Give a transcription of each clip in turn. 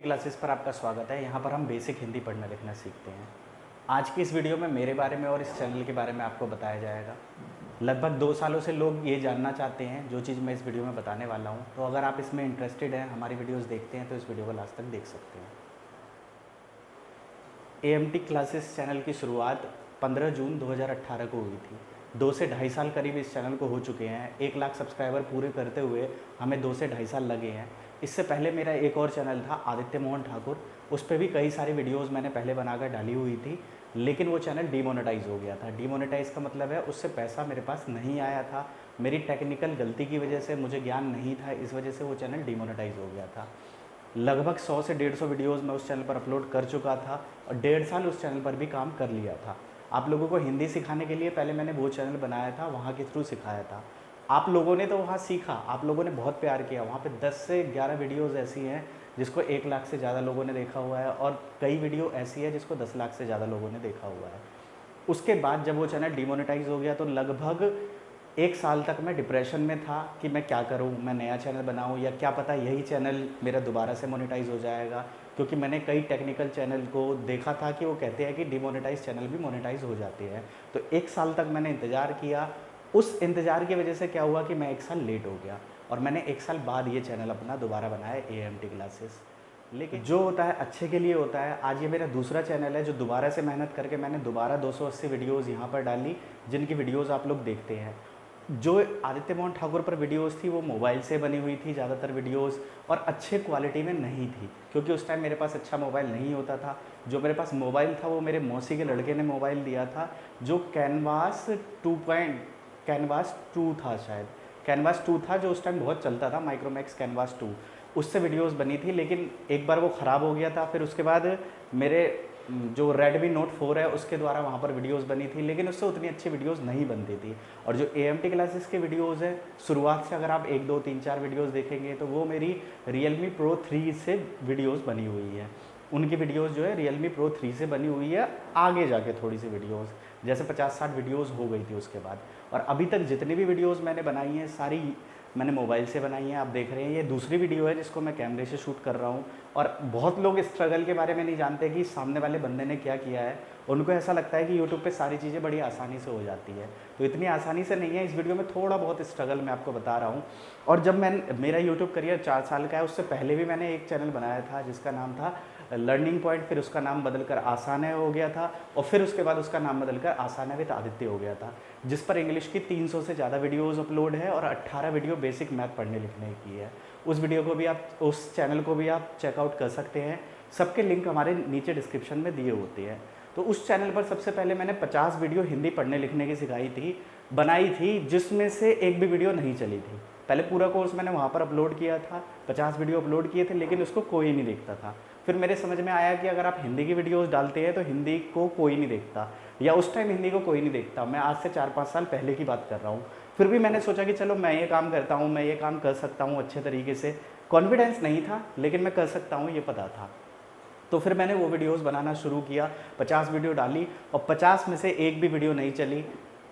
Classes पर आपका स्वागत है। यहाँ पर हम बेसिक हिंदी पढ़ना लिखना सीखते हैं। आज की इस वीडियो में मेरे बारे में और इस चैनल के बारे में आपको बताया जाएगा। लगभग 2 सालों से लोग ये जानना चाहते हैं जो चीज़ मैं इस वीडियो में बताने वाला हूँ। तो अगर आप इसमें इंटरेस्टेड हैं, हमारी वीडियोस देखते हैं, तो इस वीडियो को लास्ट तक देख सकते हैं। AMT क्लासेस चैनल की शुरुआत 15 जून 2018 को हुई थी। 2 से ढाई साल करीब इस चैनल को हो चुके हैं। 1 लाख सब्सक्राइबर पूरे करते हुए हमें 2 से ढाई साल लगे हैं। इससे पहले मेरा एक और चैनल था आदित्य मोहन ठाकुर। उस पर भी कई सारी वीडियोस मैंने पहले बनाकर डाली हुई थी, लेकिन वो चैनल डीमोनेटाइज हो गया था। डीमोनेटाइज का मतलब है उससे पैसा मेरे पास नहीं आया था। मेरी टेक्निकल गलती की वजह से, मुझे ज्ञान नहीं था, इस वजह से वो चैनल डीमोनेटाइज हो गया था। लगभग 100 से 150 वीडियोस मैं उस चैनल पर अपलोड कर चुका था और 1.5 साल उस चैनल पर भी काम कर लिया था। आप लोगों को हिंदी सिखाने के लिए पहले मैंने वो चैनल बनाया था, वहाँ के थ्रू सिखाया था। आप लोगों ने तो वहाँ सीखा, आप लोगों ने बहुत प्यार किया। वहाँ पे 10 से 11 वीडियोस ऐसी हैं जिसको 1 लाख से ज़्यादा लोगों ने देखा हुआ है, और कई वीडियो ऐसी है जिसको 10 लाख से ज़्यादा लोगों ने देखा हुआ है। उसके बाद जब वो चैनल डीमोनेटाइज हो गया तो लगभग 1 साल तक मैं डिप्रेशन में था कि मैं क्या करूं, मैं नया चैनल बनाऊं या क्या पता यही चैनल मेरा दोबारा से मोनेटाइज हो जाएगा। क्योंकि मैंने कई टेक्निकल चैनल को देखा था कि वो कहते हैं कि डीमोनेटाइज चैनल भी मोनेटाइज हो जाते हैं। तो 1 साल तक मैंने इंतज़ार किया। उस इंतज़ार की वजह से क्या हुआ कि मैं 1 साल लेट हो गया और मैंने 1 साल बाद ये चैनल अपना दोबारा बनाया, AMT क्लासेस। लेकिन जो होता है अच्छे के लिए होता है। आज ये मेरा दूसरा चैनल है जो दोबारा से मेहनत करके मैंने दोबारा 280 वीडियोज़ यहाँ पर डाली, जिनकी वीडियोज़ आप लोग देखते हैं। जो आदित्य मोहन ठाकुर पर वीडियोस थी वो मोबाइल से बनी हुई थी ज़्यादातर वीडियोस, और अच्छे क्वालिटी में नहीं थी क्योंकि उस टाइम मेरे पास अच्छा मोबाइल नहीं होता था। जो मेरे पास मोबाइल था वो मेरे मौसी के लड़के ने मोबाइल दिया था, जो कैनवास 2 था, शायद कैनवास 2 था, जो उस टाइम बहुत चलता था, माइक्रोमैक्स कैनवास 2। उससे वीडियोस बनी थी, लेकिन एक बार वो ख़राब हो गया था। फिर उसके बाद मेरे जो Redmi Note 4 है उसके द्वारा वहाँ पर वीडियोस बनी थी, लेकिन उससे उतनी अच्छी वीडियोस नहीं बनती थी। और जो AMT क्लासेस के वीडियोस है, शुरुआत से अगर आप 1, 2, 3, 4 वीडियोस देखेंगे तो वो मेरी Realme Pro 3 से वीडियोस बनी हुई है। उनकी वीडियोस जो है Realme Pro 3 से बनी हुई है। आगे जाके थोड़ी सी वीडियोस जैसे 50-60 वीडियोस हो गई थी उसके बाद। और अभी तक जितनी भी वीडियोस मैंने बनाई हैं सारी मैंने मोबाइल से बनाई है। आप देख रहे हैं ये दूसरी वीडियो है जिसको मैं कैमरे से शूट कर रहा हूँ। और बहुत लोग स्ट्रगल के बारे में नहीं जानते कि सामने वाले बंदे ने क्या किया है। उनको ऐसा लगता है कि यूट्यूब पे सारी चीज़ें बड़ी आसानी से हो जाती है, तो इतनी आसानी से नहीं है। इस वीडियो में थोड़ा बहुत स्ट्रगल मैं आपको बता रहा हूँ। और जब मेरा यूट्यूब करियर 4 साल का है, उससे पहले भी मैंने एक चैनल बनाया था जिसका नाम था लर्निंग पॉइंट, फिर उसका नाम बदलकर आसान है हो गया था, और फिर उसके बाद उसका नाम बदलकर आसान है विद आदित्य हो गया था, जिस पर इंग्लिश की 300 से ज़्यादा वीडियोस अपलोड है और 18 वीडियो बेसिक मैथ पढ़ने लिखने की है। उस वीडियो को भी आप, उस चैनल को भी आप चेकआउट कर सकते हैं। सबके लिंक हमारे नीचे डिस्क्रिप्शन में दिए होते हैं। तो उस चैनल पर सबसे पहले मैंने 50 वीडियो हिंदी पढ़ने लिखने की बनाई थी, जिसमें से एक भी वीडियो नहीं चली थी। पहले पूरा कोर्स मैंने वहाँ पर अपलोड किया था, 50 वीडियो अपलोड किए थे, लेकिन उसको कोई नहीं देखता था। फिर मेरे समझ में आया कि अगर आप हिंदी की वीडियोस डालते हैं तो हिंदी को कोई नहीं देखता, या उस टाइम हिंदी को कोई नहीं देखता। मैं आज से 4-5 साल पहले की बात कर रहा हूँ। फिर भी मैंने सोचा कि चलो मैं ये काम करता हूँ, मैं ये काम कर सकता हूँ अच्छे तरीके से। कॉन्फिडेंस नहीं था, लेकिन मैं कर सकता हूँ ये पता था। तो फिर मैंने वो वीडियोस बनाना शुरू किया, 50 वीडियो डाली, और 50 में से एक भी वीडियो नहीं चली।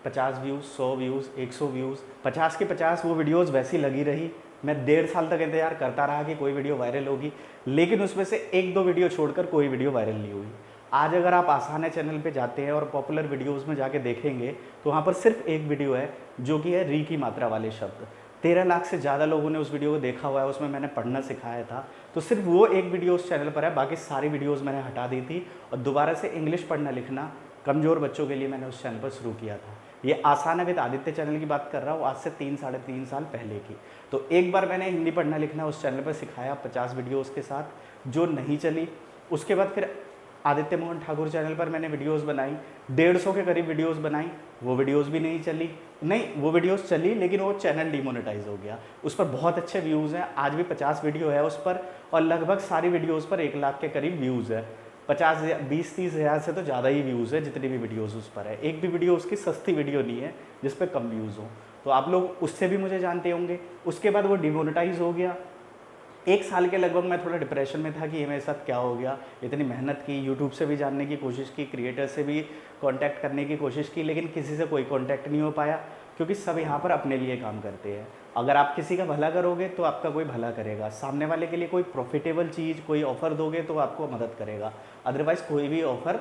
50 व्यूज़, 100 व्यूज़, 100 व्यूज़, 50 के 50 वो वीडियोस वैसी लगी रही। मैं 1.5 साल तक इंतजार करता रहा कि कोई वीडियो वायरल होगी, लेकिन उसमें से 1-2 वीडियो छोड़कर कोई वीडियो वायरल नहीं हुई। आज अगर आप आसान है चैनल पे जाते हैं और पॉपुलर वीडियोस में जाके देखेंगे तो वहाँ पर सिर्फ एक वीडियो है जो कि है री की मात्रा वाले शब्द। 13 लाख से ज़्यादा लोगों ने उस वीडियो को देखा हुआ है, उसमें मैंने पढ़ना सिखाया था। तो सिर्फ वो एक वीडियो उस चैनल पर है, बाकी सारी वीडियोज़ मैंने हटा दी थी और दोबारा से इंग्लिश पढ़ना लिखना कमज़ोर बच्चों के लिए मैंने उस चैनल पर शुरू किया था। ये आसान है विद आदित्य चैनल की बात कर रहा हूँ, आज से 3-3.5 साल पहले की। तो एक बार मैंने हिंदी पढ़ना लिखना उस चैनल पर सिखाया 50 वीडियोस के साथ, जो नहीं चली। उसके बाद फिर आदित्य मोहन ठाकुर चैनल पर मैंने वीडियोस बनाई, 150 के करीब वीडियोस बनाई, वो वीडियोस भी नहीं चली। नहीं, वो वीडियोस चली, लेकिन वो चैनल डीमोनेटाइज हो गया। उस पर बहुत अच्छे व्यूज़ हैं, आज भी 50 वीडियो है उस पर, और लगभग सारी वीडियोज़ पर 1 लाख के करीब व्यूज़ है। 20-30 हज़ार से तो ज़्यादा ही व्यूज़ है जितनी भी वीडियोस उस पर है। एक भी वीडियो उसकी सस्ती वीडियो नहीं है जिस पर कम व्यूज़ हो। तो आप लोग उससे भी मुझे जानते होंगे। उसके बाद वो डिमोनेटाइज हो गया। 1 साल के लगभग मैं थोड़ा डिप्रेशन में था कि ये मेरे साथ क्या हो गया। इतनी मेहनत की, यूट्यूब से भी जानने की कोशिश की, क्रिएटर से भी कांटेक्ट करने की कोशिश की, लेकिन किसी से कोई कांटेक्ट नहीं हो पाया। क्योंकि सब यहाँ पर अपने लिए काम करते हैं। अगर आप किसी का भला करोगे तो आपका कोई भला करेगा, सामने वाले के लिए कोई प्रॉफिटेबल चीज़ कोई ऑफ़र दोगे तो आपको मदद करेगा, अदरवाइज़ कोई भी ऑफ़र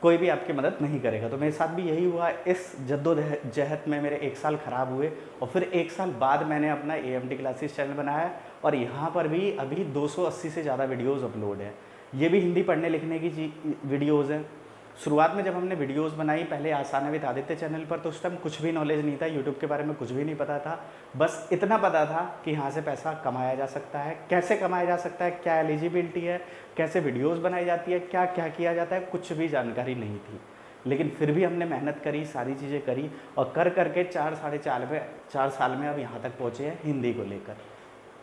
कोई भी आपकी मदद नहीं करेगा। तो मेरे साथ भी यही हुआ। इस जद्दोजहद में मेरे 1 साल ख़राब हुए और फिर 1 साल बाद मैंने अपना AMD क्लासेस चैनल बनाया और यहाँ पर भी अभी 280 से ज़्यादा वीडियोज़ अपलोड है। ये भी हिंदी पढ़ने लिखने की वीडियोज़ हैं। शुरुआत में जब हमने वीडियोस बनाई पहले आसान विद आदित्य चैनल पर, तो उस टाइम कुछ भी नॉलेज नहीं था, यूट्यूब के बारे में कुछ भी नहीं पता था। बस इतना पता था कि यहाँ से पैसा कमाया जा सकता है, कैसे कमाया जा सकता है, क्या एलिजिबिलिटी है, कैसे वीडियोस बनाई जाती है, क्या क्या किया जाता है, कुछ भी जानकारी नहीं थी। लेकिन फिर भी हमने मेहनत करी, सारी चीज़ें करी और कर करके 4 साल में अब यहाँ तक पहुँचे हैं हिंदी को लेकर।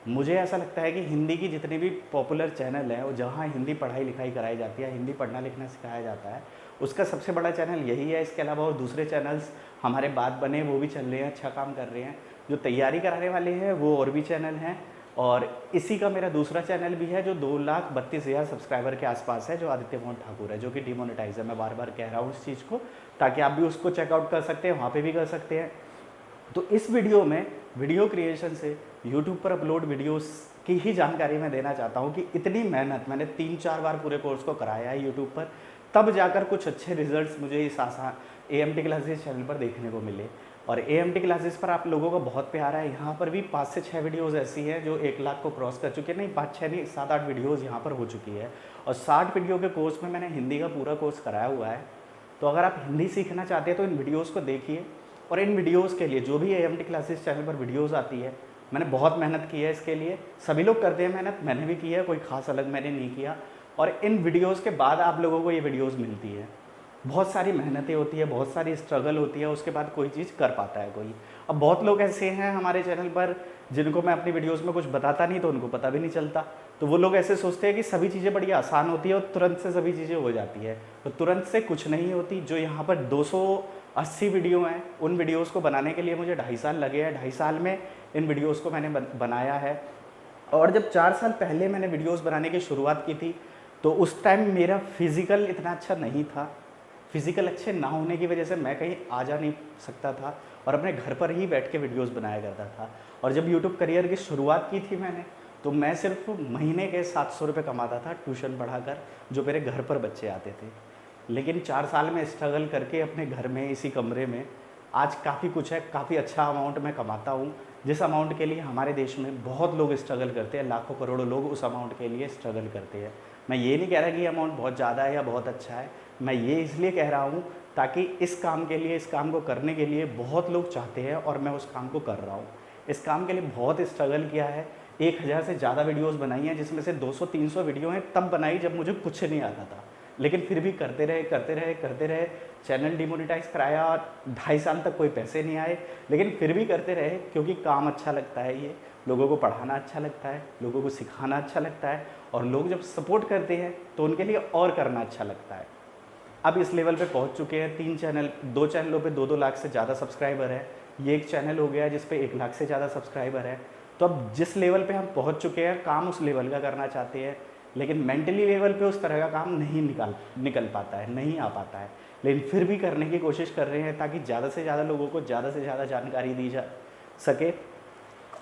मुझे ऐसा लगता है कि हिंदी की जितनी भी पॉपुलर चैनल है, वो जहाँ हिंदी पढ़ाई लिखाई कराई जाती है, हिंदी पढ़ना लिखना सिखाया जाता है, उसका सबसे बड़ा चैनल यही है। इसके अलावा और दूसरे चैनल्स हमारे बाद बने वो भी चल रहे हैं, अच्छा काम कर रहे हैं। जो तैयारी कराने वाले हैं वो और भी चैनल हैं और इसी का मेरा दूसरा चैनल भी है जो 2,32,000 सब्सक्राइबर के आसपास है, जो आदित्य मोहन ठाकुर है, जो कि डिमोनेटाइज है। मैं बार बार कह रहा हूँ इस चीज़ को ताकि आप भी उसको चेकआउट कर सकते हैं, वहाँ पर भी कर सकते हैं। तो इस वीडियो में वीडियो क्रिएशन से यूट्यूब पर अपलोड वीडियोस की ही जानकारी मैं देना चाहता हूँ कि इतनी मेहनत मैंने 3-4 बार पूरे कोर्स को कराया है यूट्यूब पर, तब जाकर कुछ अच्छे रिजल्ट्स मुझे इस आसान AMD क्लासेस चैनल पर देखने को मिले। और AMD क्लासेस पर आप लोगों का बहुत प्यार है। यहाँ पर भी 5 से 6 वीडियोज़ ऐसी हैं जो 1 लाख को क्रॉस कर चुके हैं, नहीं 5-6 नहीं 7-8 वीडियोज़ यहाँ पर हो चुकी है। और 60 वीडियो के कोर्स में मैंने हिंदी का पूरा कोर्स कराया हुआ है। तो अगर आप हिंदी सीखना चाहते हैं तो इन वीडियोज़ को देखिए। और इन वीडियोज़ के लिए जो भी AMD क्लासेस चैनल पर वीडियोज़ आती है, मैंने बहुत मेहनत की है इसके लिए। सभी लोग करते हैं मेहनत, मैंने भी की है, कोई खास अलग मैंने नहीं किया। और इन वीडियोज़ के बाद आप लोगों को ये वीडियोज़ मिलती है। बहुत सारी मेहनतें होती है, बहुत सारी स्ट्रगल होती है, उसके बाद कोई चीज़ कर पाता है कोई। अब बहुत लोग ऐसे हैं हमारे चैनल पर जिनको मैं अपनी वीडियोज़ में कुछ बताता नहीं तो उनको पता भी नहीं चलता। तो वो लोग ऐसे सोचते हैं कि सभी चीज़ें बड़ी आसान होती है और तुरंत से सभी चीज़ें हो जाती है। तो तुरंत से कुछ नहीं होती। जो यहाँ पर 280 वीडियो हैं, उन वीडियोज़ को बनाने के लिए मुझे 2.5 साल लगे हैं। 2.5 साल में इन वीडियोज़ को मैंने बनाया है। और जब 4 साल पहले मैंने वीडियोज़ बनाने की शुरुआत की थी तो उस टाइम मेरा फिज़िकल इतना अच्छा नहीं था। फिज़िकल अच्छे ना होने की वजह से मैं कहीं आ जा नहीं सकता था और अपने घर पर ही बैठ के वीडियोज़ बनाया करता था। और जब यूट्यूब करियर की शुरुआत की थी मैंने, तो मैं सिर्फ महीने के 700 रुपये कमाता था ट्यूशन पढ़ाकर, जो मेरे घर पर बच्चे आते थे। लेकिन 4 साल में स्ट्रगल करके अपने घर में इसी कमरे में आज काफ़ी कुछ है, काफ़ी अच्छा अमाउंट मैं कमाता हूँ, जिस अमाउंट के लिए हमारे देश में बहुत लोग स्ट्रगल करते हैं। लाखों करोड़ों लोग उस अमाउंट के लिए स्ट्रगल करते हैं। मैं ये नहीं कह रहा कि ये अमाउंट बहुत ज़्यादा है या बहुत अच्छा है, मैं ये इसलिए कह रहा हूँ ताकि इस काम के लिए, इस काम को करने के लिए बहुत लोग चाहते हैं और मैं उस काम को कर रहा हूँ। इस काम के लिए बहुत स्ट्रगल किया है। 1000 से ज़्यादा वीडियोज़ बनाई हैं, जिसमें से 200-300 वीडियो हैं तब बनाई जब मुझे कुछ नहीं आता था। लेकिन फिर भी करते रहे। चैनल डिमोनेटाइज कराया, 2.5 साल तक कोई पैसे नहीं आए, लेकिन फिर भी करते रहे क्योंकि काम अच्छा लगता है। ये लोगों को पढ़ाना अच्छा लगता है, लोगों को सिखाना अच्छा लगता है और लोग जब सपोर्ट करते हैं तो उनके लिए और करना अच्छा लगता है। अब इस लेवल पे पहुंच चुके हैं। 2 चैनलों पे 2-2 लाख से ज़्यादा सब्सक्राइबर है। ये एक चैनल हो गया जिस पे 1 लाख से ज़्यादा सब्सक्राइबर है। तो अब जिस लेवल पे हम पहुंच चुके हैं, काम उस लेवल का करना चाहते हैं, लेकिन मेंटली लेवल पे उस तरह का काम नहीं निकल पाता है, नहीं आ पाता है। लेकिन फिर भी करने की कोशिश कर रहे हैं ताकि ज़्यादा से ज़्यादा लोगों को ज़्यादा से ज़्यादा जानकारी दी जा सके।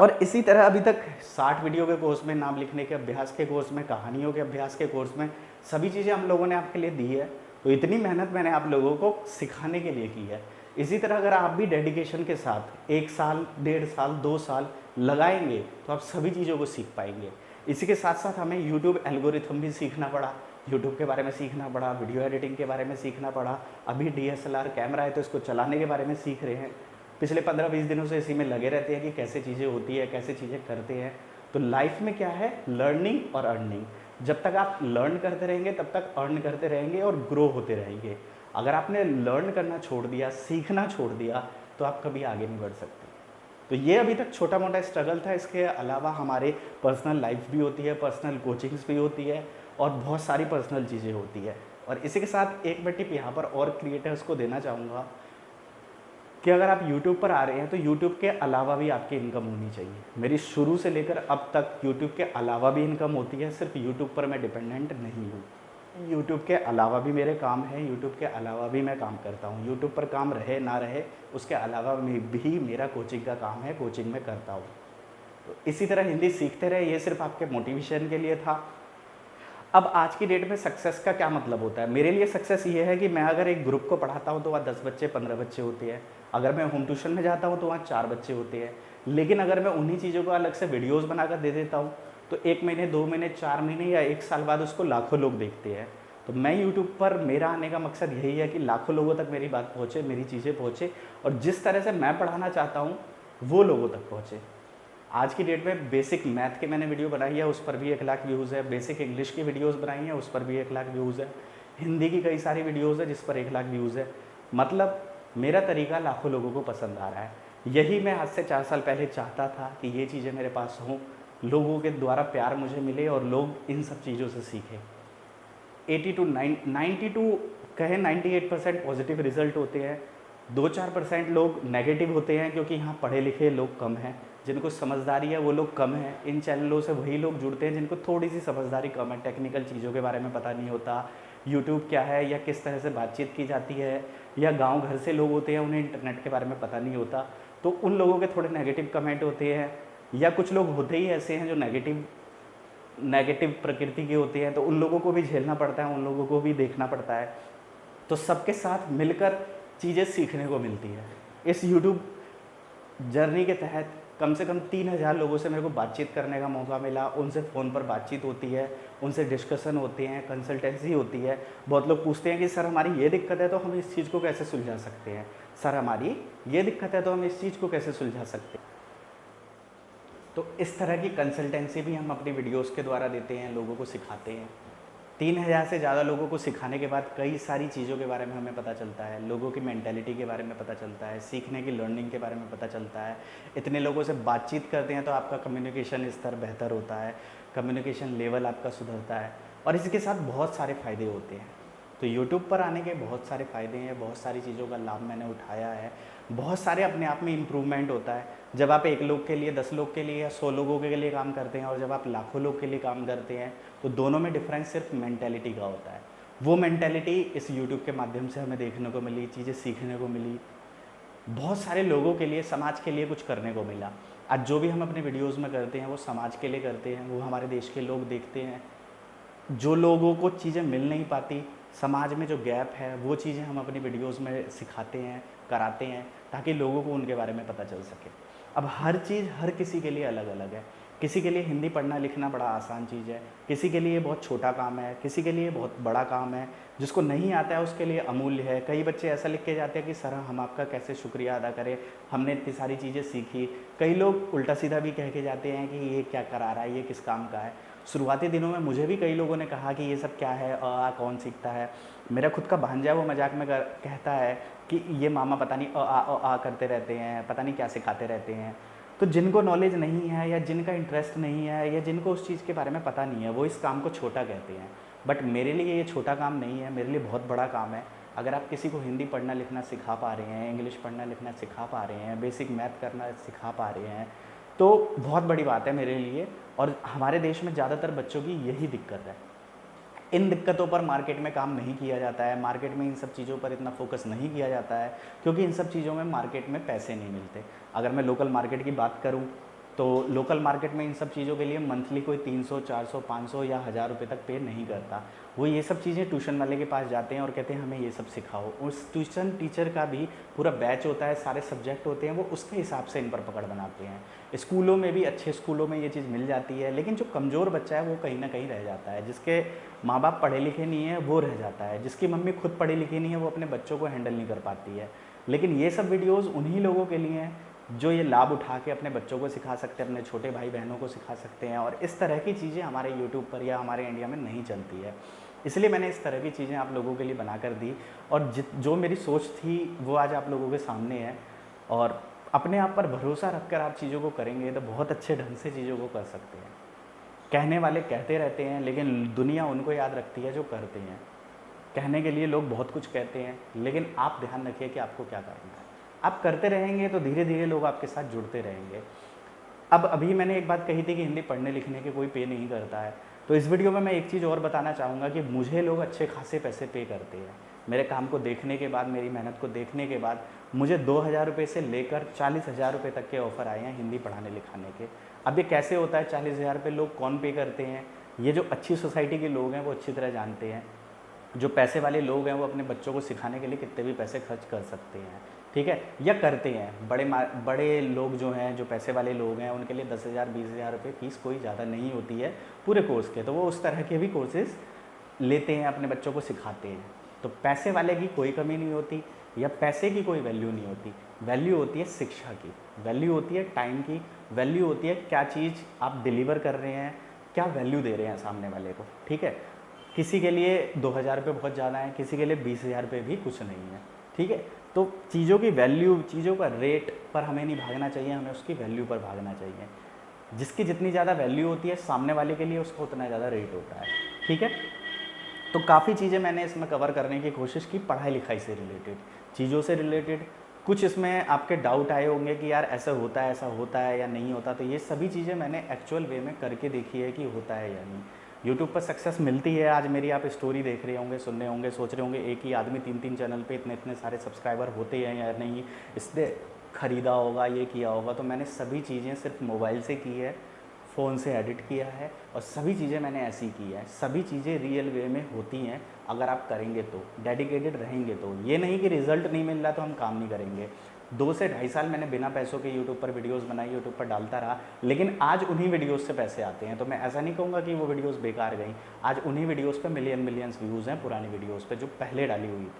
और इसी तरह अभी तक 60 वीडियो के कोर्स में, नाम लिखने के अभ्यास के कोर्स में, कहानियों के अभ्यास के कोर्स में, सभी चीज़ें हम लोगों ने आपके लिए दी है। तो इतनी मेहनत मैंने आप लोगों को सिखाने के लिए की है। इसी तरह अगर आप भी डेडिकेशन के साथ 1 साल, 1.5 साल, 2 साल लगाएंगे तो आप सभी चीज़ों को सीख पाएंगे। इसी के साथ साथ हमें यूट्यूब एल्गोरिथम भी सीखना पड़ा, यूट्यूब के बारे में सीखना पड़ा, वीडियो एडिटिंग के बारे में सीखना पड़ा। अभी DSLR कैमरा है तो इसको चलाने के बारे में सीख रहे हैं। पिछले 15-20 दिनों से इसी में लगे रहते हैं कि कैसे चीज़ें होती है, कैसे चीज़ें करते हैं। तो लाइफ में क्या है, लर्निंग और अर्निंग। जब तक आप लर्न करते रहेंगे तब तक अर्न करते रहेंगे और ग्रो होते रहेंगे। अगर आपने लर्न करना छोड़ दिया, सीखना छोड़ दिया, तो आप कभी आगे नहीं बढ़ सकते। तो ये अभी तक छोटा मोटा स्ट्रगल था। इसके अलावा हमारे पर्सनल लाइफ भी होती है, पर्सनल कोचिंग्स भी होती है और बहुत सारी पर्सनल चीज़ें होती है। और इसी के साथ एक मैं टिप यहाँ पर और क्रिएटर्स को देना चाहूँगा कि अगर आप YouTube पर आ रहे हैं तो YouTube के अलावा भी आपकी इनकम होनी चाहिए। मेरी शुरू से लेकर अब तक YouTube के अलावा भी इनकम होती है, सिर्फ YouTube पर मैं डिपेंडेंट नहीं हूँ। यूट्यूब के अलावा भी मेरे काम है, यूट्यूब के अलावा भी मैं काम करता हूँ। यूट्यूब पर काम रहे ना रहे, उसके अलावा भी मेरा कोचिंग का काम है, कोचिंग में करता हूँ। तो इसी तरह हिंदी सीखते रहे, ये सिर्फ आपके मोटिवेशन के लिए था। अब आज की डेट में सक्सेस का क्या मतलब होता है? मेरे लिए सक्सेस ये है कि मैं अगर एक ग्रुप को पढ़ाता हूँ तो वहाँ 10 बच्चे 15 बच्चे होते हैं। अगर मैं होम ट्यूशन में जाता हूँ तो वहाँ 4 बच्चे होते हैं। लेकिन अगर मैं उन्हीं चीज़ों को अलग से वीडियोज़ बनाकर दे देता हूँ तो 1 महीने 2 महीने 4 महीने या 1 साल बाद उसको लाखों लोग देखते हैं। तो मैं यूट्यूब पर मेरा आने का मकसद यही है कि लाखों लोगों तक मेरी बात पहुँचे, मेरी चीज़ें पहुँचे, और जिस तरह से मैं पढ़ाना चाहता हूँ वो लोगों तक पहुँचे। आज की डेट में बेसिक मैथ के मैंने वीडियो बनाई है, उस पर भी 1 लाख व्यूज़ है। बेसिक इंग्लिश की वीडियोस बनाई हैं, उस पर भी 1 लाख व्यूज़ है। हिंदी की कई सारी वीडियोस है जिस पर 1 लाख व्यूज़ है। मतलब मेरा तरीका लाखों लोगों को पसंद आ रहा है। यही मैं आज से 4 साल पहले चाहता था कि ये चीज़ें मेरे पास हों, लोगों के द्वारा प्यार मुझे मिले और लोग इन सब चीज़ों से सीखें। 92 कहें 98% पॉजिटिव रिजल्ट होते हैं। 2-4% लोग नेगेटिव होते हैं क्योंकि यहाँ पढ़े लिखे लोग कम हैं, जिनको समझदारी है वो लोग कम हैं। इन चैनलों से वही लोग जुड़ते हैं जिनको थोड़ी सी समझदारी कम है, टेक्निकल चीज़ों के बारे में पता नहीं होता, यूट्यूब क्या है या किस तरह से बातचीत की जाती है, या गांव घर से लोग होते हैं उन्हें इंटरनेट के बारे में पता नहीं होता, तो उन लोगों के थोड़े नेगेटिव कमेंट होते हैं। या कुछ लोग होते ही ऐसे हैं जो नेगेटिव प्रकृति के होते हैं, तो उन लोगों को भी झेलना पड़ता है, उन लोगों को भी देखना पड़ता है। तो सबके साथ मिलकर चीज़ें सीखने को मिलती है। इस यूट्यूब जर्नी के तहत कम से कम 3000 लोगों से मेरे को बातचीत करने का मौका मिला। उनसे फ़ोन पर बातचीत होती है, उनसे डिस्कशन होते हैं, कंसल्टेंसी होती है। बहुत लोग पूछते हैं कि सर हमारी ये दिक्कत है तो हम इस चीज़ को कैसे सुलझा सकते हैं, सर हमारी ये दिक्कत है तो हम इस चीज़ को कैसे सुलझा सकते हैं। तो इस तरह की कंसल्टेंसी भी हम अपनी वीडियोस के द्वारा देते हैं, लोगों को सिखाते हैं। 3000 से ज़्यादा लोगों को सिखाने के बाद कई सारी चीज़ों के बारे में हमें पता चलता है, लोगों की मेंटालिटी के बारे में पता चलता है, सीखने की लर्निंग के बारे में पता चलता है। इतने लोगों से बातचीत करते हैं तो आपका कम्युनिकेशन स्तर बेहतर होता है, कम्युनिकेशन लेवल आपका सुधरता है, और इसके साथ बहुत सारे फ़ायदे होते हैं। तो यूट्यूब पर आने के बहुत सारे फ़ायदे हैं, बहुत सारी चीज़ों का लाभ मैंने उठाया है, बहुत सारे अपने आप में इम्प्रूवमेंट होता है। जब आप 1 लोग के लिए, 10 लोग के लिए या 100 लोगों के लिए काम करते हैं और जब आप लाखों लोग के लिए काम करते हैं, तो दोनों में डिफरेंस सिर्फ मेंटेलिटी का होता है। वो मेंटेलिटी इस यूट्यूब के माध्यम से हमें देखने को मिली, चीज़ें सीखने को मिली, बहुत सारे लोगों के लिए, समाज के लिए कुछ करने को मिला। आज जो भी हम अपने वीडियोज़ में करते हैं वो समाज के लिए करते हैं, वो हमारे देश के लोग देखते हैं। जो लोगों को चीज़ें मिल नहीं पाती, समाज में जो गैप है, वो चीज़ें हम अपनी वीडियोस में सिखाते हैं, कराते हैं, ताकि लोगों को उनके बारे में पता चल सके। अब हर चीज़ हर किसी के लिए अलग अलग है। किसी के लिए हिंदी पढ़ना लिखना बड़ा आसान चीज़ है, किसी के लिए बहुत छोटा काम है, किसी के लिए बहुत बड़ा काम है, जिसको नहीं आता है उसके लिए अमूल्य है। कई बच्चे ऐसा लिख के जाते हैं कि सर हम आपका कैसे शुक्रिया अदा करें, हमने इतनी सारी चीज़ें सीखी। कई लोग उल्टा सीधा भी कह के जाते हैं कि ये क्या करा रहा है, ये किस काम का है। शुरुआती दिनों में मुझे भी कई लोगों ने कहा कि ये सब क्या है, आ कौन सीखता है। मेरा खुद का भांजा वो मजाक में कहता है कि ये मामा पता नहीं आ करते रहते हैं, पता नहीं क्या सिखाते रहते हैं। तो जिनको नॉलेज नहीं है या जिनका इंटरेस्ट नहीं है या जिनको उस चीज़ के बारे में पता नहीं है, वो इस काम को छोटा कहते हैं। बट मेरे लिए ये छोटा काम नहीं है, मेरे लिए बहुत बड़ा काम है। अगर आप किसी को हिंदी पढ़ना लिखना सिखा पा रहे हैं, इंग्लिश पढ़ना लिखना सिखा पा रहे हैं, बेसिक मैथ करना सिखा पा रहे हैं, तो बहुत बड़ी बात है मेरे लिए। और हमारे देश में ज़्यादातर बच्चों की यही दिक्कत है। इन दिक्कतों पर मार्केट में काम नहीं किया जाता है, मार्केट में इन सब चीज़ों पर इतना फोकस नहीं किया जाता है, क्योंकि इन सब चीज़ों में मार्केट में पैसे नहीं मिलते। अगर मैं लोकल मार्केट की बात करूं तो लोकल मार्केट में इन सब चीज़ों के लिए मंथली कोई 300, 400, 500 या 1000 रुपये तक पे नहीं करता। वो ये सब चीज़ें ट्यूशन वाले के पास जाते हैं और कहते हैं हमें ये सब सिखाओ। उस ट्यूशन टीचर का भी पूरा बैच होता है, सारे सब्जेक्ट होते हैं, वो उसके हिसाब से इन पर पकड़ बनाते हैं। स्कूलों में भी, अच्छे स्कूलों में ये चीज़ मिल जाती है, लेकिन जो कमज़ोर बच्चा है वो कहीं ना कहीं रह जाता है। जिसके माँ बाप पढ़े लिखे नहीं है वो रह जाता है, जिसकी मम्मी खुद पढ़ी लिखी नहीं है वो अपने बच्चों को हैंडल नहीं कर पाती है। लेकिन ये सब वीडियोज़ उन्हीं लोगों के लिए हैं जो ये लाभ उठा के अपने बच्चों को सिखा सकते हैं, अपने छोटे भाई बहनों को सिखा सकते हैं। और इस तरह की चीज़ें हमारे यूट्यूब पर या हमारे इंडिया में नहीं चलती है, इसलिए मैंने इस तरह की चीज़ें आप लोगों के लिए बना कर दी। और जो मेरी सोच थी वो आज आप लोगों के सामने है। और अपने आप पर भरोसा रखकर आप चीज़ों को करेंगे तो बहुत अच्छे ढंग से चीज़ों को कर सकते हैं। कहने वाले कहते रहते हैं, लेकिन दुनिया उनको याद रखती है जो करते हैं। कहने के लिए लोग बहुत कुछ कहते हैं, लेकिन आप ध्यान रखिए कि आपको क्या करना है। आप करते रहेंगे तो धीरे धीरे लोग आपके साथ जुड़ते रहेंगे। अब अभी मैंने एक बात कही थी कि हिंदी पढ़ने लिखने के कोई पे नहीं करता है, तो इस वीडियो में मैं एक चीज़ और बताना चाहूँगा कि मुझे लोग अच्छे खासे पैसे पे करते हैं। मेरे काम को देखने के बाद, मेरी मेहनत को देखने के बाद मुझे 2,000 रुपये से लेकर 40,000 रुपये तक के ऑफ़र आए हैं हिंदी पढ़ाने लिखाने के। अब ये कैसे होता है, 40,000 रुपये लोग कौन पे करते हैं? ये जो अच्छी सोसाइटी के लोग हैं वो अच्छी तरह जानते हैं। जो पैसे वाले लोग हैं वो अपने बच्चों को सिखाने के लिए कितने भी पैसे खर्च कर सकते हैं, ठीक है, या करते हैं। बड़े लोग जो हैं, जो पैसे वाले लोग हैं, उनके लिए 10,000 20,000 रुपये फ़ीस कोई ज़्यादा नहीं होती है पूरे कोर्स के, तो वो उस तरह के भी कोर्सेज़ लेते हैं, अपने बच्चों को सिखाते हैं। तो पैसे वाले की कोई कमी नहीं होती या पैसे की कोई वैल्यू नहीं होती। वैल्यू होती है शिक्षा की, वैल्यू होती है टाइम की, वैल्यू होती है क्या चीज़ आप डिलीवर कर रहे हैं, क्या वैल्यू दे रहे हैं सामने वाले को, ठीक है। किसी के लिए 2,000 रुपये बहुत ज़्यादा है, किसी के लिए 20,000 रुपये भी कुछ नहीं है, ठीक है। तो चीज़ों की वैल्यू, चीज़ों का रेट पर हमें नहीं भागना चाहिए, हमें उसकी वैल्यू पर भागना चाहिए। जिसकी जितनी ज़्यादा वैल्यू होती है सामने वाले के लिए, उसका उतना ज़्यादा रेट होता है, ठीक है। तो काफ़ी चीज़ें मैंने इसमें कवर करने की कोशिश की, पढ़ाई लिखाई से रिलेटेड, चीज़ों से रिलेटेड। कुछ इसमें आपके डाउट आए होंगे कि यार ऐसा होता है या नहीं होता, तो ये सभी चीज़ें मैंने एक्चुअल वे में करके देखी है कि होता है या नहीं। यूट्यूब पर सक्सेस मिलती है। आज मेरी आप स्टोरी देख रहे होंगे, सुन रहे होंगे, सोच रहे होंगे एक ही आदमी 3-3 चैनल पे इतने सारे सब्सक्राइबर होते हैं या नहीं, इसने ख़रीदा होगा, ये किया होगा। तो मैंने सभी चीज़ें सिर्फ मोबाइल से की है, फ़ोन से एडिट किया है, और सभी चीज़ें मैंने ऐसी की है। सभी चीज़ें रियल वे में होती हैं अगर आप करेंगे तो, डेडिकेटेड रहेंगे तो। ये नहीं कि रिज़ल्ट नहीं मिल रहा तो हम काम नहीं करेंगे। 2 से ढाई साल मैंने बिना पैसों के यूट्यूब पर वीडियोस बनाई, यूट्यूब पर डालता रहा, लेकिन आज उन्हीं वीडियोस से पैसे आते हैं। तो मैं ऐसा नहीं कहूँगा कि वो वीडियोस बेकार गई। आज उन्हीं वीडियोस पे मिलियंस व्यूज़ हैं पुरानी वीडियोस पे जो पहले डाली हुई थी।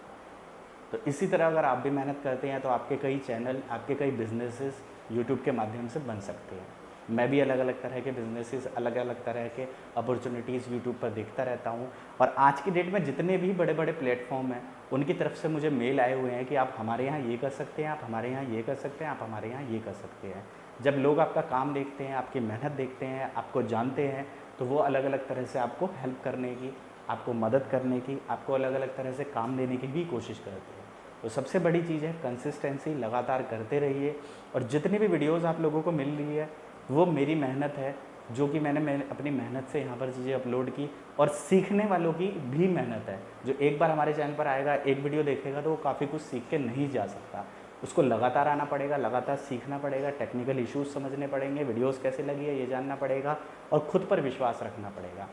तो इसी तरह अगर आप भी मेहनत करते हैं तो आपके कई चैनल, आपके कई बिजनेसेस यूट्यूब के माध्यम से बन सकते हैं। मैं भी अलग अलग तरह के बिजनेसेस, अलग अलग तरह के अपॉर्चुनिटीज़ यूट्यूब पर देखता रहता हूँ। और आज की डेट में जितने भी बड़े बड़े प्लेटफॉर्म हैं उनकी तरफ से मुझे मेल आए हुए हैं कि आप हमारे यहाँ ये कर सकते हैं, आप हमारे यहाँ ये कर सकते हैं, आप हमारे यहाँ ये कर सकते हैं। जब लोग आपका काम देखते हैं, आपकी मेहनत देखते हैं, आपको जानते हैं, तो वो अलग अलग तरह से आपको हेल्प करने की, आपको मदद करने की, आपको अलग अलग तरह से काम देने की भी कोशिश करते हैं। तो सबसे बड़ी चीज़ है कंसिस्टेंसी, लगातार करते रहिए। और जितनी भी वीडियोज़ आप लोगों को मिल रही है वो मेरी मेहनत है, जो कि मैंने अपनी मेहनत से यहाँ पर चीज़ें अपलोड की, और सीखने वालों की भी मेहनत है। जो एक बार हमारे चैनल पर आएगा, एक वीडियो देखेगा, तो वो काफ़ी कुछ सीख के नहीं जा सकता। उसको लगातार आना पड़ेगा, लगातार सीखना पड़ेगा, टेक्निकल इश्यूज़ समझने पड़ेंगे, वीडियोज़ कैसे लगी है ये जानना पड़ेगा, और ख़ुद पर विश्वास रखना पड़ेगा।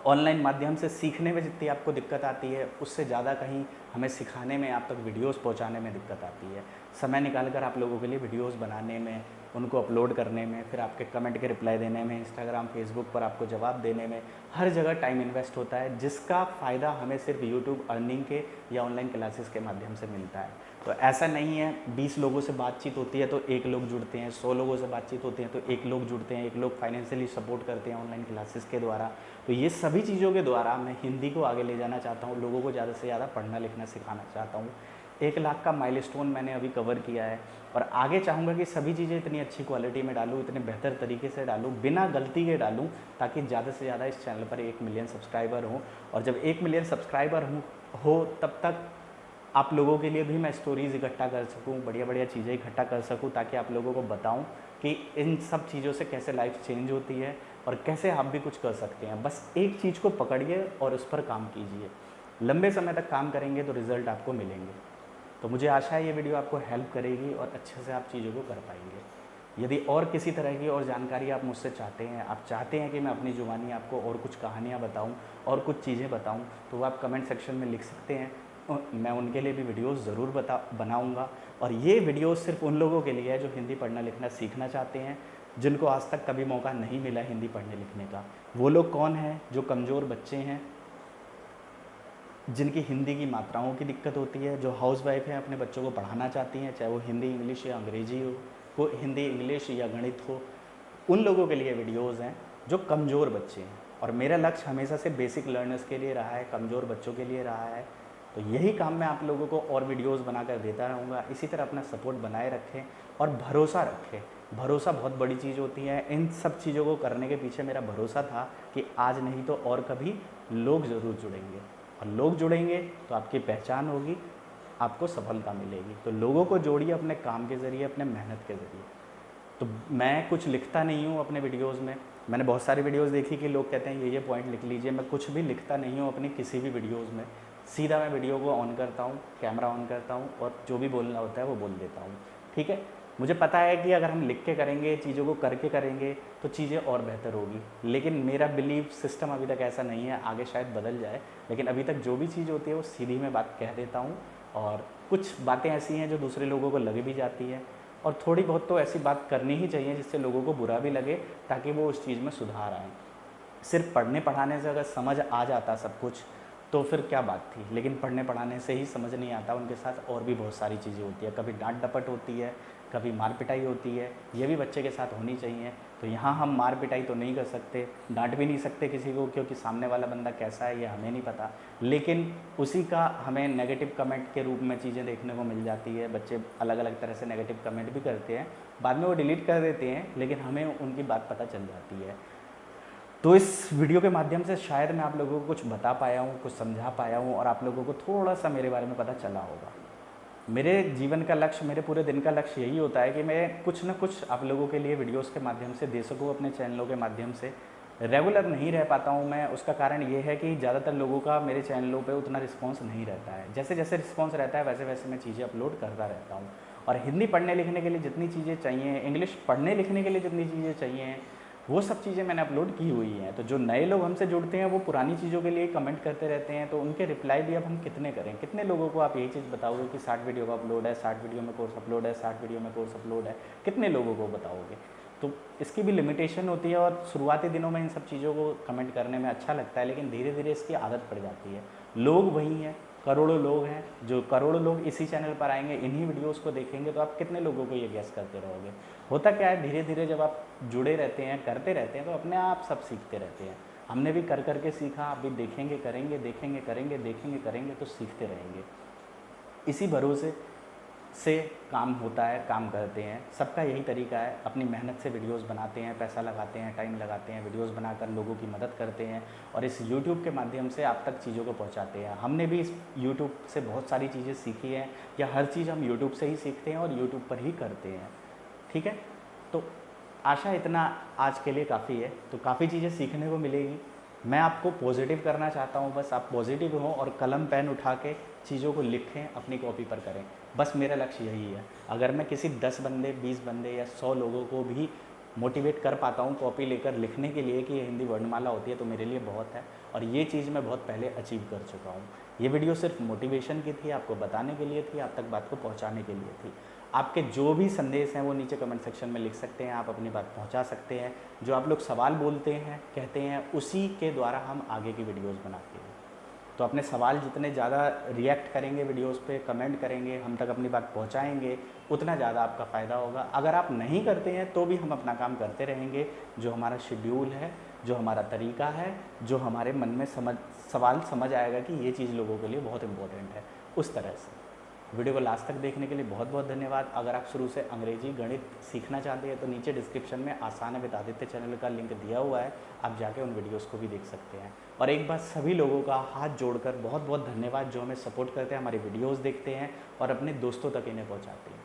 ऑनलाइन माध्यम से सीखने में जितनी आपको दिक्कत आती है, उससे ज़्यादा कहीं हमें सिखाने में, आप तक वीडियोस पहुंचाने में दिक्कत आती है। समय निकालकर आप लोगों के लिए वीडियोस बनाने में, उनको अपलोड करने में, फिर आपके कमेंट के रिप्लाई देने में, इंस्टाग्राम, फेसबुक पर आपको जवाब देने में, हर जगह टाइम इन्वेस्ट होता है, जिसका फ़ायदा हमें सिर्फ यूट्यूब अर्निंग के या ऑनलाइन क्लासेस के माध्यम से मिलता है। तो ऐसा नहीं है 20 लोगों से बातचीत होती है तो 1 लोग जुड़ते हैं, 100 लोगों से बातचीत होती है तो 1 लोग जुड़ते हैं, 1 लोग फाइनेंशियली सपोर्ट करते हैं ऑनलाइन क्लासेस के द्वारा। तो ये सभी चीज़ों के द्वारा मैं हिंदी को आगे ले जाना चाहता हूँ, लोगों को ज़्यादा से ज़्यादा पढ़ना लिखना सिखाना चाहता हूँ। 1 लाख का माइलस्टोन मैंने अभी कवर किया है, और आगे चाहूँगा कि सभी चीज़ें इतनी अच्छी क्वालिटी में डालूँ, इतने बेहतर तरीके से डालूँ, बिना गलती के डालूँ, ताकि ज़्यादा से ज़्यादा इस चैनल पर 1 मिलियन सब्सक्राइबर हों। और जब 1 मिलियन सब्सक्राइबर हो तब तक आप लोगों के लिए भी मैं स्टोरीज़ इकट्ठा कर सकूँ, बढ़िया बढ़िया चीज़ें इकट्ठा कर सकूँ, ताकि आप लोगों को बताऊँ कि इन सब चीज़ों से कैसे लाइफ चेंज होती है और कैसे आप भी कुछ कर सकते हैं। बस एक चीज़ को पकड़िए और उस पर काम कीजिए। लंबे समय तक काम करेंगे तो रिज़ल्ट आपको मिलेंगे। तो मुझे आशा है ये वीडियो आपको हेल्प करेगी और अच्छे से आप चीज़ों को कर पाएंगे। यदि और किसी तरह की और जानकारी आप मुझसे चाहते हैं, आप चाहते हैं कि मैं अपनी ज़ुबानी आपको और कुछ कहानियाँ बताऊँ और कुछ चीज़ें बताऊँ, तो आप कमेंट सेक्शन में लिख सकते हैं। मैं उनके लिए भी वीडियोस ज़रूर बनाऊंगा। और ये वीडियोस सिर्फ उन लोगों के लिए है जो हिंदी पढ़ना लिखना सीखना चाहते हैं, जिनको आज तक कभी मौका नहीं मिला हिंदी पढ़ने लिखने का। वो लोग कौन हैं? जो कमज़ोर बच्चे हैं, जिनकी हिंदी की मात्राओं की दिक्कत होती है, जो हाउसवाइफ हैं, अपने बच्चों को पढ़ाना चाहती हैं, चाहे वो हिंदी, इंग्लिश या अंग्रेजी हो, वो हिंदी, इंग्लिश या गणित हो। उन लोगों के लिए वीडियोज़ हैं जो कमज़ोर बच्चे हैं। और मेरा लक्ष्य हमेशा से बेसिक लर्नर्स के लिए रहा है, कमज़ोर बच्चों के लिए रहा है। तो यही काम मैं आप लोगों को और वीडियोस बनाकर देता रहूँगा। इसी तरह अपना सपोर्ट बनाए रखें और भरोसा रखें। भरोसा बहुत बड़ी चीज़ होती है। इन सब चीज़ों को करने के पीछे मेरा भरोसा था कि आज नहीं तो और कभी लोग ज़रूर जुड़ेंगे, और लोग जुड़ेंगे तो आपकी पहचान होगी, आपको सफलता मिलेगी। तो लोगों को जोड़िए अपने काम के ज़रिए, अपने मेहनत के ज़रिए। तो मैं कुछ लिखता नहीं हूँ अपने वीडियोज़ में। मैंने बहुत सारी वीडियोज़ देखी कि लोग कहते हैं ये पॉइंट लिख लीजिए, मैं कुछ भी लिखता नहीं हूँ अपनी किसी भी वीडियोज़ में। सीधा मैं वीडियो को ऑन करता हूँ, कैमरा ऑन करता हूँ और जो भी बोलना होता है वो बोल देता हूँ। ठीक है, मुझे पता है कि अगर हम लिख के करेंगे, चीज़ों को करके करेंगे तो चीज़ें और बेहतर होगी, लेकिन मेरा बिलीफ सिस्टम अभी तक ऐसा नहीं है, आगे शायद बदल जाए। लेकिन अभी तक जो भी चीज़ होती है वो सीधी मैं बात कह देता हूँ, और कुछ बातें ऐसी हैं जो दूसरे लोगों को लग भी जाती है, और थोड़ी बहुत तो ऐसी बात करनी ही चाहिए जिससे लोगों को बुरा भी लगे, ताकि वो उस चीज़ में सुधार आए। सिर्फ पढ़ने पढ़ाने से अगर समझ आ जाता सब कुछ तो फिर क्या बात थी, लेकिन पढ़ने पढ़ाने से ही समझ नहीं आता, उनके साथ और भी बहुत सारी चीज़ें होती है। कभी डांट डपट होती है, कभी मार पिटाई होती है, ये भी बच्चे के साथ होनी चाहिए। तो यहाँ हम मार पिटाई तो नहीं कर सकते, डांट भी नहीं सकते किसी को, क्योंकि सामने वाला बंदा कैसा है ये हमें नहीं पता, लेकिन उसी का हमें नेगेटिव कमेंट के रूप में चीज़ें देखने को मिल जाती है। बच्चे अलग अलग तरह से नेगेटिव कमेंट भी करते हैं, बाद में वो डिलीट कर देते हैं, लेकिन हमें उनकी बात पता चल जाती है। तो इस वीडियो के माध्यम से शायद मैं आप लोगों को कुछ बता पाया हूँ, कुछ समझा पाया हूँ, और आप लोगों को थोड़ा सा मेरे बारे में पता चला होगा। मेरे जीवन का लक्ष्य, मेरे पूरे दिन का लक्ष्य यही होता है कि मैं कुछ ना कुछ आप लोगों के लिए वीडियोस के माध्यम से दे सकूँ, अपने चैनलों के माध्यम से। रेगुलर नहीं रह पाता हूँ मैं, उसका कारण ये है कि ज़्यादातर लोगों का मेरे चैनलों पे उतना रिस्पांस नहीं रहता है। जैसे जैसे रिस्पांस रहता है वैसे वैसे मैं चीज़ें अपलोड करता रहता हूँ। और हिंदी पढ़ने लिखने के लिए जितनी चीज़ें चाहिए, इंग्लिश पढ़ने लिखने के लिए जितनी चीज़ें चाहिए, वो सब चीज़ें मैंने अपलोड की हुई हैं। तो जो नए लोग हमसे जुड़ते हैं वो पुरानी चीज़ों के लिए कमेंट करते रहते हैं, तो उनके रिप्लाई भी अब हम कितने करें। कितने लोगों को आप यही चीज़ बताओगे कि 60 वीडियो का अपलोड है, 60 वीडियो में कोर्स अपलोड है, 60 वीडियो में कोर्स अपलोड है, कितने लोगों को बताओगे। तो इसकी भी लिमिटेशन होती है, और शुरुआती दिनों में इन सब चीज़ों को कमेंट करने में अच्छा लगता है, लेकिन धीरे धीरे इसकी आदत पड़ जाती है। लोग वही हैं, करोड़ों लोग हैं, जो करोड़ों लोग इसी चैनल पर आएंगे, इन्हीं वीडियोस को देखेंगे, तो आप कितने लोगों को ये गैस करते रहोगे। होता क्या है, धीरे धीरे जब आप जुड़े रहते हैं, करते रहते हैं, तो अपने आप सब सीखते रहते हैं। हमने भी कर करके सीखा, अभी देखेंगे करेंगे, देखेंगे करेंगे, देखेंगे करेंगे, तो सीखते रहेंगे। इसी भरोसे से काम होता है, काम करते हैं। सबका यही तरीका है, अपनी मेहनत से वीडियोस बनाते हैं, पैसा लगाते हैं, टाइम लगाते हैं, वीडियोस बनाकर लोगों की मदद करते हैं, और इस यूट्यूब के माध्यम से आप तक चीज़ों को पहुंचाते हैं। हमने भी इस यूट्यूब से बहुत सारी चीज़ें सीखी हैं, या हर चीज़ हम यूट्यूब से ही सीखते हैं और यूट्यूब पर ही करते हैं। ठीक है, तो आशा इतना आज के लिए काफ़ी है। तो काफ़ी चीज़ें सीखने को मिलेगी। मैं आपको पॉजिटिव करना चाहता हूँ, बस आप पॉजिटिव हो और कलम पेन उठा के चीज़ों को लिखें, अपनी कॉपी पर करें। बस मेरा लक्ष्य यही है। अगर मैं किसी 10 बंदे, 20 बंदे या 100 लोगों को भी मोटिवेट कर पाता हूँ कॉपी लेकर लिखने के लिए कि ये हिंदी वर्णमाला होती है, तो मेरे लिए बहुत है। और ये चीज़ मैं बहुत पहले अचीव कर चुका हूँ। ये वीडियो सिर्फ मोटिवेशन की थी, आपको बताने के लिए थी, आप तक बात को पहुँचाने के लिए थी। आपके जो भी संदेश हैं वो नीचे कमेंट सेक्शन में लिख सकते हैं, आप अपनी बात पहुंचा सकते हैं। जो आप लोग सवाल बोलते हैं, कहते हैं, उसी के द्वारा हम आगे की वीडियोस बनाते हैं। तो अपने सवाल जितने ज़्यादा रिएक्ट करेंगे वीडियोस पे, कमेंट करेंगे, हम तक अपनी बात पहुंचाएंगे, उतना ज़्यादा आपका फ़ायदा होगा। अगर आप नहीं करते हैं तो भी हम अपना काम करते रहेंगे। जो हमारा शेड्यूल है, जो हमारा तरीका है, जो हमारे मन में सवाल समझ आएगा कि ये चीज़ लोगों के लिए बहुत इंपॉर्टेंट है, उस तरह से। वीडियो को लास्ट तक देखने के लिए बहुत बहुत धन्यवाद। अगर आप शुरू से अंग्रेजी गणित सीखना चाहते हैं तो नीचे डिस्क्रिप्शन में आसान है विद आदित्य चैनल का लिंक दिया हुआ है, आप जाके उन वीडियोस को भी देख सकते हैं। और एक बार सभी लोगों का हाथ जोड़कर बहुत बहुत धन्यवाद, जो हमें सपोर्ट करते हैं, हमारी वीडियोस देखते हैं और अपने दोस्तों तक इन्हें पहुंचाते हैं।